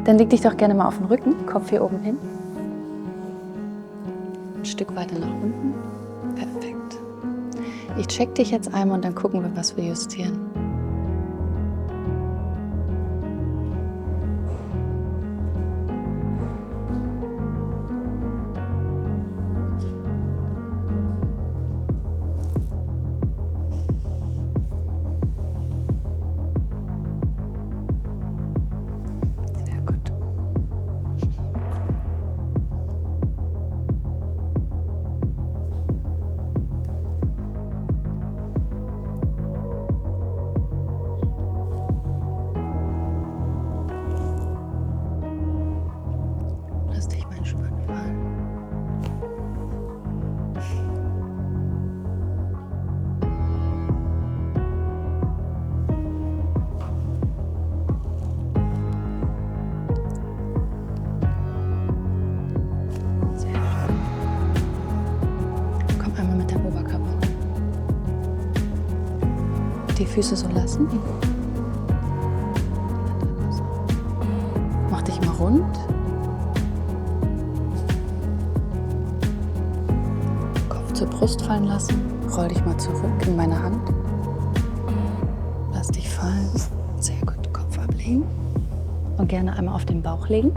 Dann leg dich doch gerne mal auf den Rücken, Kopf hier oben hin. Ein Stück weiter nach unten. Perfekt. Ich check dich jetzt einmal und dann gucken wir, was wir justieren. Sehr gut. Lass dich mal entspannt fallen. Sehr schön. Komm einmal mit deinem Oberkörper hoch. Die Füße so lassen. Mach dich mal rund. Kopf zur Brust fallen lassen. Roll dich mal zurück in meine Hand. Lass dich fallen. Sehr gut. Kopf ablegen. Und gerne einmal auf den Bauch legen.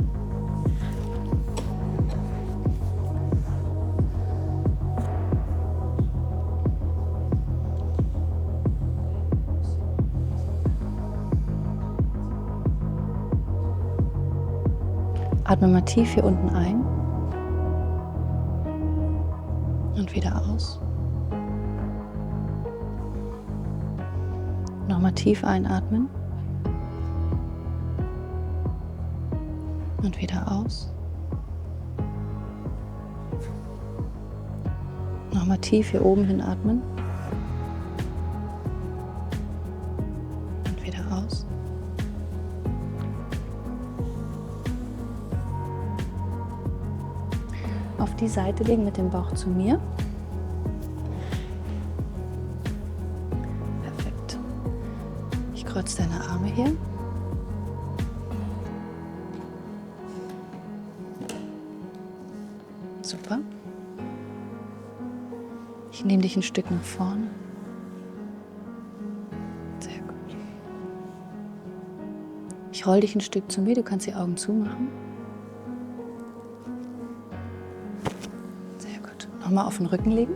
Atme mal tief hier unten ein und wieder aus. Nochmal tief einatmen und wieder aus. Nochmal tief hier oben hin atmen und wieder aus. Auf die Seite legen mit dem Bauch zu mir. Perfekt. Ich kreuze deine Arme hier. Super. Ich nehme dich ein Stück nach vorne. Sehr gut. Ich roll dich ein Stück zu mir. Du kannst die Augen zumachen. Nochmal auf den Rücken legen.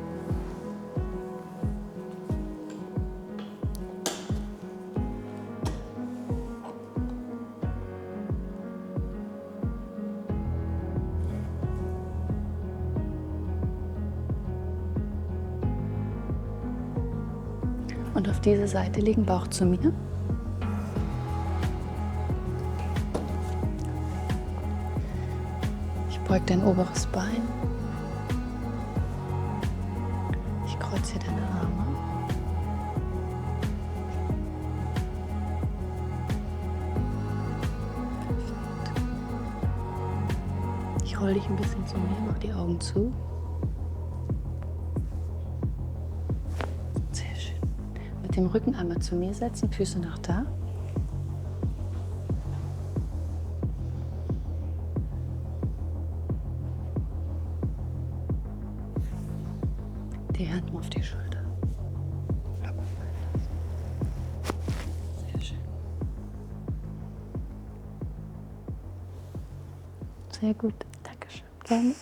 Und auf diese Seite legen, Bauch zu mir. Ich beug dein oberes Bein. Kreuz hier deine Arme. Perfekt. Ich roll dich ein bisschen zu mir, mach die Augen zu. Sehr schön. Mit dem Rücken einmal zu mir setzen, Füße nach da. Die Hand auf die Schulter. Sehr schön. Sehr gut. Dankeschön. Gerne.